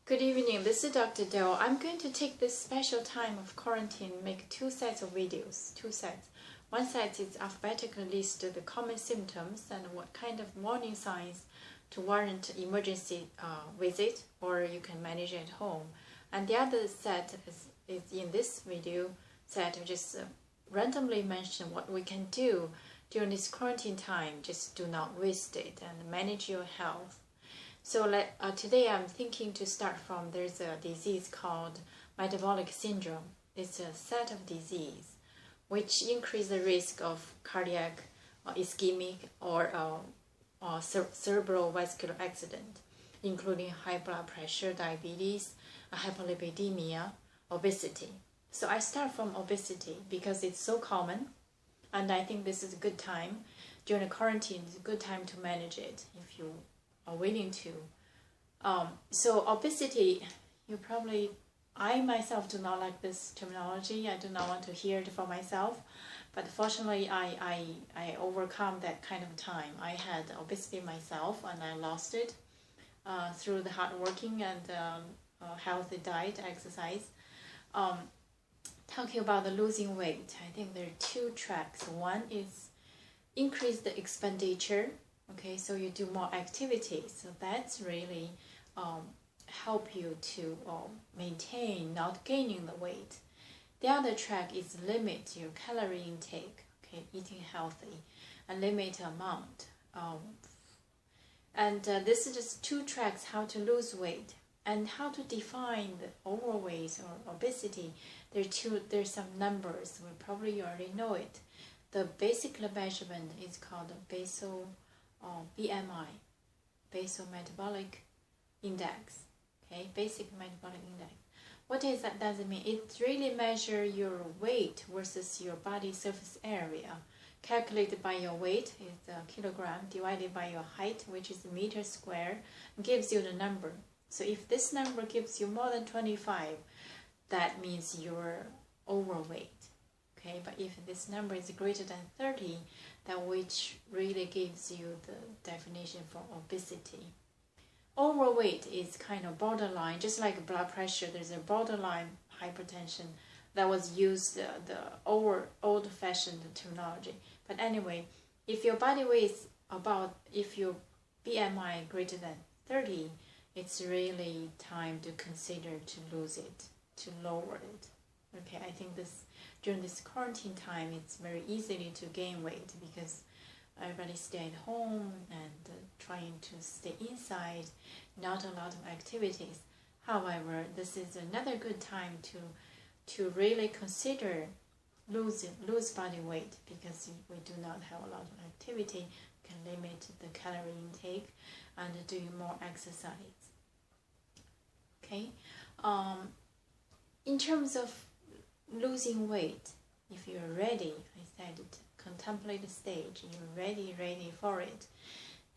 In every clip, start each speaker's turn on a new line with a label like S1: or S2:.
S1: Good evening, this is Dr. Dell. I'm going to take this special time of quarantine and make two sets of videos. Two sets. One set is alphabetically list the common symptoms and what kind of warning signs to warrant emergency visit, or you can manage at home. And the other set is in this video set, just randomly mention what we can do during this quarantine time. Just do not waste it and manage your health. So today I'm thinking to start from, there's a disease called metabolic syndrome. It's a set of disease which increase the risk of cardiac ischemic or cerebral vascular accident, including high blood pressure, diabetes, hyperlipidemia, obesity. So I start from obesity because it's so common, and I think this is a good time during the quarantine. It's a good time to manage it if you are willing to. So obesity, I myself do not like this terminology. I do not want to hear it for myself, but fortunately I overcome that kind of time. I had obesity myself and I lost it through the hard working and healthy diet, exercise. Talking about the losing weight, I think there are two tracks. One is increase the expenditure. Okay, so you do more activities, so that's really help you to maintain, not gaining the weight. The other track is limit your calorie intake, okay, eating healthy, and limit amount. This is just two tracks, how to lose weight and how to define the overweight or obesity. There's some numbers, you already know it. The basic measurement is called basal BMI, basal metabolic index. Okay, basic metabolic index. What is that? Does it mean? It really measures your weight versus your body surface area. Calculated by your weight is a kilogram divided by your height, which is a meter square, gives you the number. So if this number gives you more than 25, that means you're overweight. Okay, but if this number is greater than 30, that which really gives you the definition for obesity. Overweight is kind of borderline, just like blood pressure. There's a borderline hypertension that was used the old-fashioned terminology. But anyway, if your body weight is if your BMI greater than 30, it's really time to consider to lose it, to lower it. Okay, I think during this quarantine time, it's very easily to gain weight because everybody stay at home and trying to stay inside, not a lot of activities. However, this is another good time to really consider lose body weight, because we do not have a lot of activity, can limit the calorie intake and doing more exercise. Okay, in terms of losing weight, if you're ready, I said contemplate the stage, you're ready for it,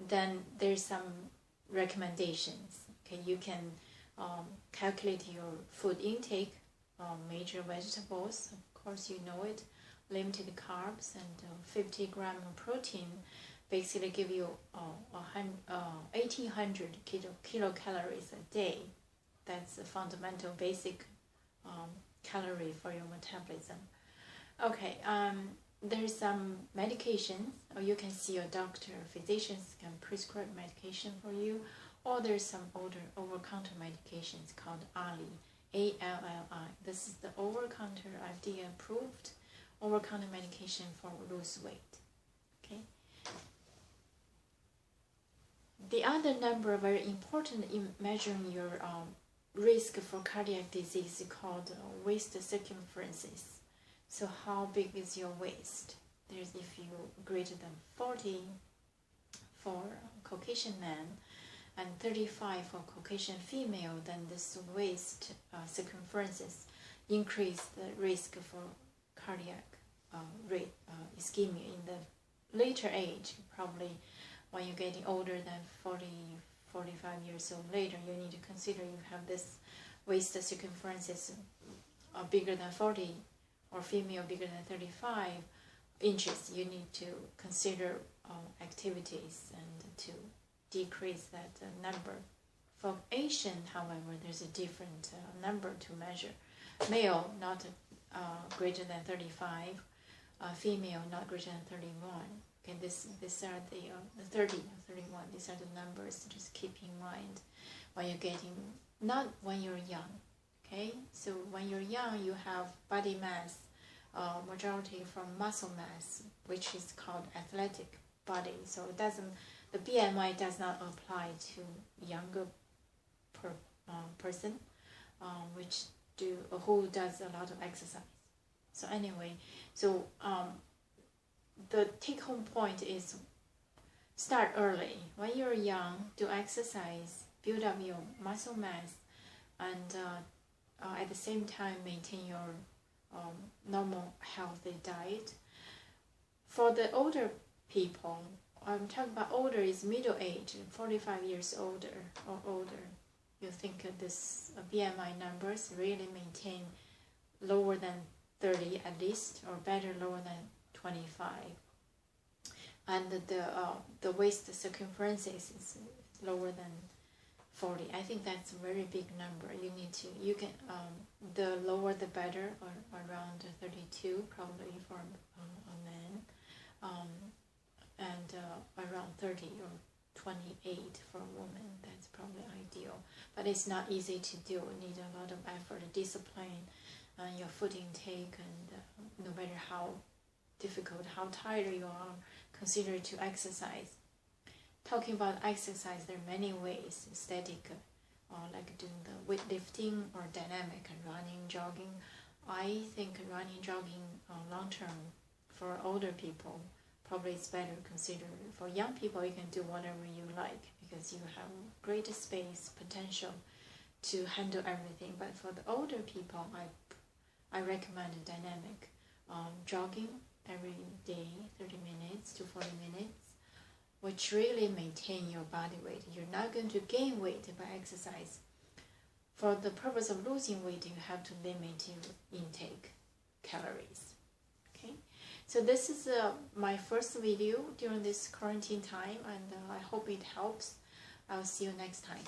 S1: then there's some recommendations. Okay, you can calculate your food intake, major vegetables, of course you know it, limited carbs, and 50 grams of protein basically give you 1800 kilocalories a day. That's a fundamental basic calorie for your metabolism. Okay, there's some medications, or you can see your doctor, physicians can prescribe medication for you, or there's some over-counter medications called ALI, A-L-L-I. This is the over-counter, FDA approved over-counter medication for lose weight. Okay. The other number very important in measuring your risk for cardiac disease is called waist circumference. So how big is your waist? There's, if you're greater than 40 for Caucasian man and 35 for Caucasian female, then this waist circumference increase the risk for cardiac ischemia in the later age. Probably when you're getting older than 40, 45 years old later, you need to consider you have this waist circumference bigger than 40, or female bigger than 35 inches. You need to consider activities and to decrease that number For Asian, however, there's a different number to measure. Male not greater than 35, female not greater than 31. Okay, these are the 30, 31. These are the numbers. Just keep in mind when you're getting, not when you're young. Okay, so when you're young, you have body mass, majority from muscle mass, which is called athletic body. So it doesn't, the BMI does not apply to younger person, who does a lot of exercise. So anyway, so the take-home point is start early. When you're young, do exercise, build up your muscle mass, and at the same time maintain your normal healthy diet. For the older people, I'm talking about older is middle age, 45 years older or older. You think this BMI numbers really maintain lower than 30 at least, or better lower than 25. And the waist circumference is lower than 40. I think that's a very big number. You can the lower the better, or around 32 probably for a man, and around 30 or 28 for a woman. That's probably ideal, but it's not easy to do. You need a lot of effort, discipline, your food intake, and no matter how difficult, how tired you are, consider to exercise. Talking about exercise, there are many ways: static, like doing the weightlifting, or dynamic, running, jogging. I think running, jogging, long term for older people probably it's better. Consider for young people, you can do whatever you like because you have great space, potential to handle everything. But for the older people, I recommend dynamic jogging every day, 30 minutes to 40 minutes, which really maintain your body weight. You're not going to gain weight by exercise. For the purpose of losing weight, you have to limit your intake calories. Okay, so this is my first video during this quarantine time, and I hope it helps. I'll see you next time.